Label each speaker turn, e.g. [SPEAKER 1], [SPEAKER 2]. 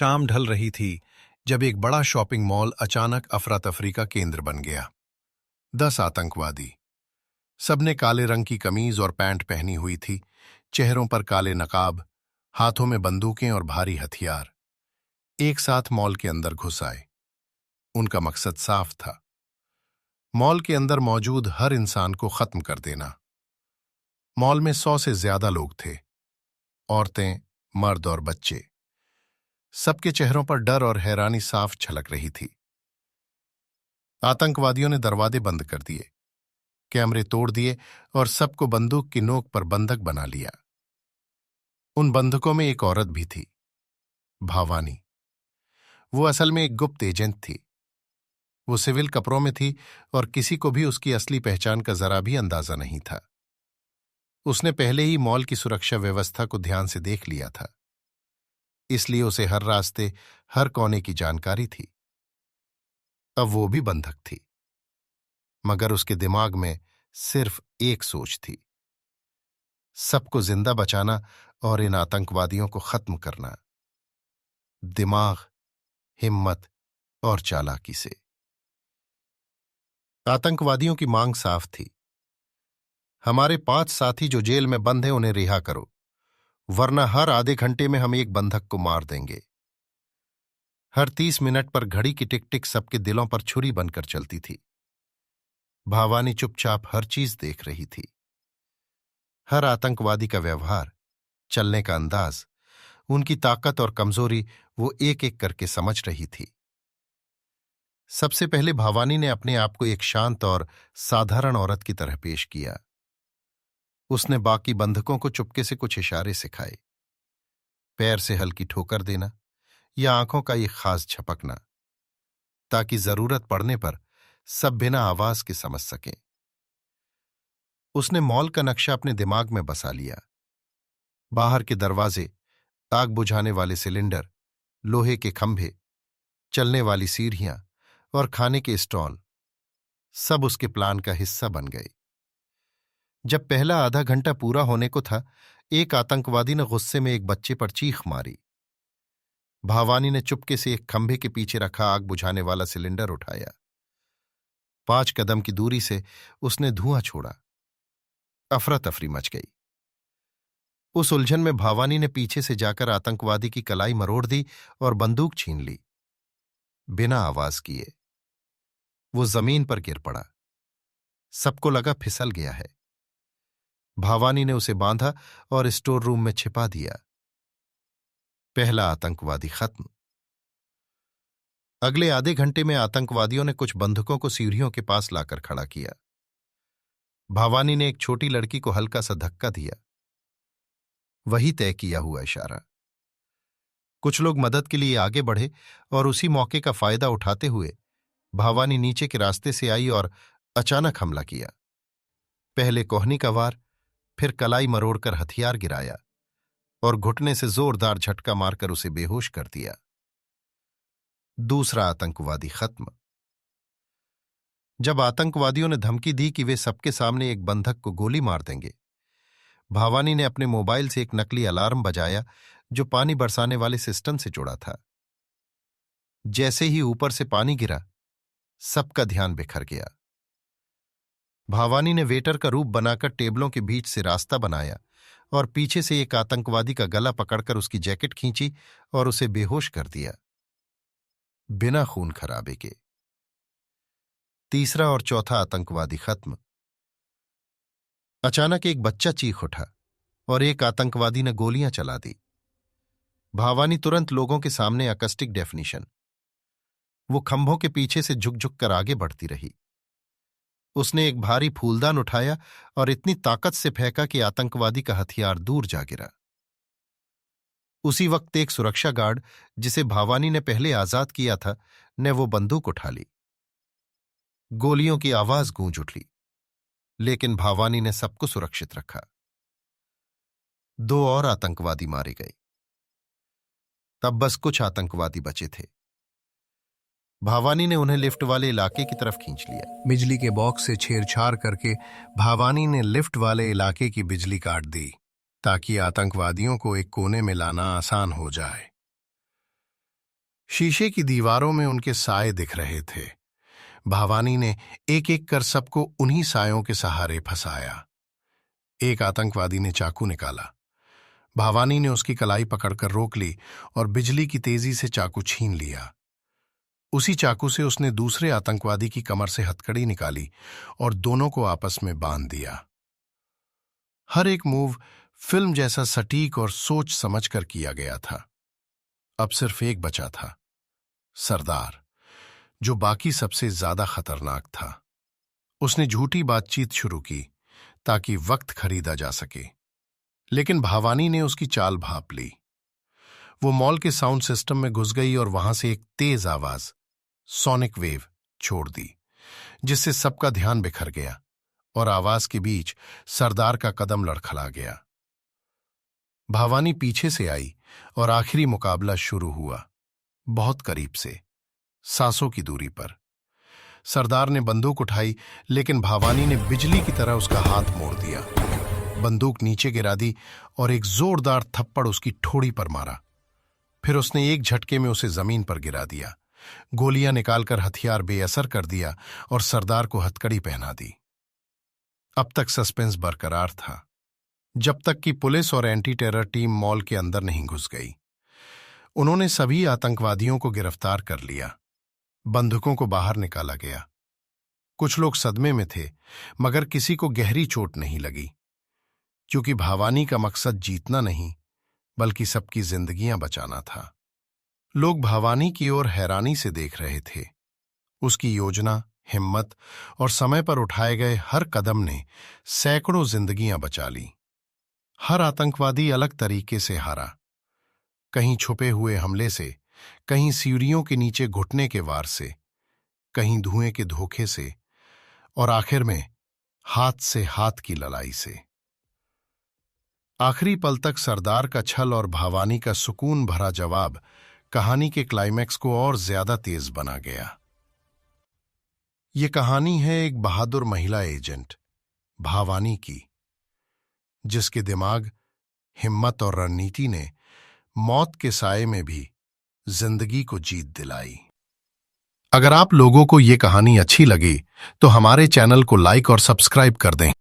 [SPEAKER 1] शाम ढल रही थी जब एक बड़ा शॉपिंग मॉल अचानक अफरा तफरी का केंद्र बन गया। 10 आतंकवादी, सबने काले रंग की कमीज और पैंट पहनी हुई थी, चेहरों पर काले नकाब, हाथों में बंदूकें और भारी हथियार, एक साथ मॉल के अंदर घुस आए। उनका मकसद साफ था, मॉल के अंदर मौजूद हर इंसान को खत्म कर देना। मॉल में 100 से ज्यादा लोग थे, औरतें, मर्द और बच्चे। सबके चेहरों पर डर और हैरानी साफ झलक रही थी। आतंकवादियों ने दरवाजे बंद कर दिए, कैमरे तोड़ दिए और सबको बंदूक की नोक पर बंधक बना लिया। उन बंधकों में एक औरत भी थी, भावानी। वो असल में एक गुप्त एजेंट थी। वो सिविल कपड़ों में थी और किसी को भी उसकी असली पहचान का जरा भी अंदाजा नहीं था। उसने पहले ही मॉल की सुरक्षा व्यवस्था को ध्यान से देख लिया था, इसलिए उसे हर रास्ते, हर कोने की जानकारी थी। अब वो भी बंधक थी, मगर उसके दिमाग में सिर्फ एक सोच थी, सबको जिंदा बचाना और इन आतंकवादियों को खत्म करना। दिमाग, हिम्मत और चालाकी से। आतंकवादियों की मांग साफ थी, हमारे 5 साथी जो जेल में बंद हैं उन्हें रिहा करो, वरना हर आधे घंटे में हम एक बंधक को मार देंगे। हर 30 मिनट पर घड़ी की टिक टिक सबके दिलों पर छुरी बनकर चलती थी। भावानी चुपचाप हर चीज देख रही थी, हर आतंकवादी का व्यवहार, चलने का अंदाज, उनकी ताकत और कमजोरी वो एक एक करके समझ रही थी। सबसे पहले भावानी ने अपने आप को एक शांत और साधारण औरत की तरह पेश किया। उसने बाकी बंधकों को चुपके से कुछ इशारे सिखाए, पैर से हल्की ठोकर देना या आंखों का एक खास झपकना, ताकि जरूरत पड़ने पर सब बिना आवाज के समझ सकें। उसने मॉल का नक्शा अपने दिमाग में बसा लिया। बाहर के दरवाजे, आग बुझाने वाले सिलेंडर, लोहे के खंभे, चलने वाली सीढ़ियां और खाने के स्टॉल, सब उसके प्लान का हिस्सा बन गए। जब पहला आधा घंटा पूरा होने को था, एक आतंकवादी ने गुस्से में एक बच्चे पर चीख मारी। भावानी ने चुपके से एक खंभे के पीछे रखा आग बुझाने वाला सिलेंडर उठाया। 5 कदम की दूरी से उसने धुआं छोड़ा। अफरा तफरी मच गई। उस उलझन में भावानी ने पीछे से जाकर आतंकवादी की कलाई मरोड़ दी और बंदूक छीन ली। बिना आवाज किए वो जमीन पर गिर पड़ा। सबको लगा फिसल गया है। भावानी ने उसे बांधा और स्टोर रूम में छिपा दिया। पहला आतंकवादी खत्म। अगले आधे घंटे में आतंकवादियों ने कुछ बंधकों को सीढ़ियों के पास लाकर खड़ा किया। भावानी ने एक छोटी लड़की को हल्का सा धक्का दिया, वही तय किया हुआ इशारा। कुछ लोग मदद के लिए आगे बढ़े और उसी मौके का फायदा उठाते हुए भावानी नीचे के रास्ते से आई और अचानक हमला किया। पहले कोहनी का वार, फिर कलाई मरोड़कर हथियार गिराया और घुटने से जोरदार झटका मारकर उसे बेहोश कर दिया। दूसरा आतंकवादी खत्म। जब आतंकवादियों ने धमकी दी कि वे सबके सामने एक बंधक को गोली मार देंगे, भावानी ने अपने मोबाइल से एक नकली अलार्म बजाया जो पानी बरसाने वाले सिस्टम से जुड़ा था। जैसे ही ऊपर से पानी गिरा, सबका ध्यान बिखर गया। भावानी ने वेटर का रूप बनाकर टेबलों के बीच से रास्ता बनाया और पीछे से एक आतंकवादी का गला पकड़कर उसकी जैकेट खींची और उसे बेहोश कर दिया, बिना खून खराबे के। तीसरा और चौथा आतंकवादी खत्म। अचानक एक बच्चा चीख उठा और एक आतंकवादी ने गोलियां चला दी। भावानी तुरंत लोगों के सामने अकस्टिक डेफिनिशन। वो खंभों के पीछे से झुक झुक कर आगे बढ़ती रही। उसने एक भारी फूलदान उठाया और इतनी ताकत से फेंका कि आतंकवादी का हथियार दूर जा गिरा। उसी वक्त एक सुरक्षा गार्ड, जिसे भावानी ने पहले आजाद किया था, ने वो बंदूक उठा ली। गोलियों की आवाज गूंज उठी, लेकिन भावानी ने सबको सुरक्षित रखा। 2 और आतंकवादी मारे गए। तब बस कुछ आतंकवादी बचे थे। भावानी ने उन्हें लिफ्ट वाले इलाके की तरफ खींच लिया। बिजली के बॉक्स से छेड़छाड़ करके भावानी ने लिफ्ट वाले इलाके की बिजली काट दी, ताकि आतंकवादियों को एक कोने में लाना आसान हो जाए। शीशे की दीवारों में उनके साए दिख रहे थे। भावानी ने एक एक कर सबको उन्हीं सायों के सहारे फंसाया। एक आतंकवादी ने चाकू निकाला। भावानी ने उसकी कलाई पकड़कर रोक ली और बिजली की तेजी से चाकू छीन लिया। उसी चाकू से उसने दूसरे आतंकवादी की कमर से हथकड़ी निकाली और दोनों को आपस में बांध दिया। हर एक मूव फिल्म जैसा सटीक और सोच समझकर किया गया था। अब सिर्फ एक बचा था, सरदार, जो बाकी सबसे ज्यादा खतरनाक था। उसने झूठी बातचीत शुरू की ताकि वक्त खरीदा जा सके, लेकिन भावानी ने उसकी चाल भांप ली। वो मॉल के साउंड सिस्टम में घुस गई और वहां से एक तेज आवाज, सोनिक वेव, छोड़ दी, जिससे सबका ध्यान बिखर गया और आवाज के बीच सरदार का कदम लड़खड़ा गया। भावानी पीछे से आई और आखिरी मुकाबला शुरू हुआ, बहुत करीब से, सांसों की दूरी पर। सरदार ने बंदूक उठाई, लेकिन भावानी ने बिजली की तरह उसका हाथ मोड़ दिया। बंदूक नीचे गिरा दी और एक जोरदार थप्पड़ उसकी ठोड़ी पर मारा। फिर उसने एक झटके में उसे जमीन पर गिरा दिया, गोलियां निकालकर हथियार बेअसर कर दिया और सरदार को हथकड़ी पहना दी। अब तक सस्पेंस बरकरार था, जब तक कि पुलिस और एंटी टेरर टीम मॉल के अंदर नहीं घुस गई। उन्होंने सभी आतंकवादियों को गिरफ्तार कर लिया। बंदूकों को बाहर निकाला गया। कुछ लोग सदमे में थे, मगर किसी को गहरी चोट नहीं लगी, क्योंकि भावानी का मकसद जीतना नहीं, बल्कि सबकी जिंदगियां बचाना था। लोग भावानी की ओर हैरानी से देख रहे थे। उसकी योजना, हिम्मत और समय पर उठाए गए हर कदम ने सैकड़ों जिंदगियां बचा ली। हर आतंकवादी अलग तरीके से हारा, कहीं छुपे हुए हमले से, कहीं सीढ़ियों के नीचे घुटने के वार से, कहीं धुएं के धोखे से, और आखिर में हाथ से हाथ की लड़ाई से। आखिरी पल तक सरदार का छल और भावानी का सुकून भरा जवाब कहानी के क्लाइमैक्स को और ज्यादा तेज बना गया। ये कहानी है एक बहादुर महिला एजेंट, भावानी की, जिसके दिमाग, हिम्मत और रणनीति ने मौत के साए में भी जिंदगी को जीत दिलाई। अगर आप लोगों को ये कहानी अच्छी लगी तो हमारे चैनल को लाइक और सब्सक्राइब कर दें।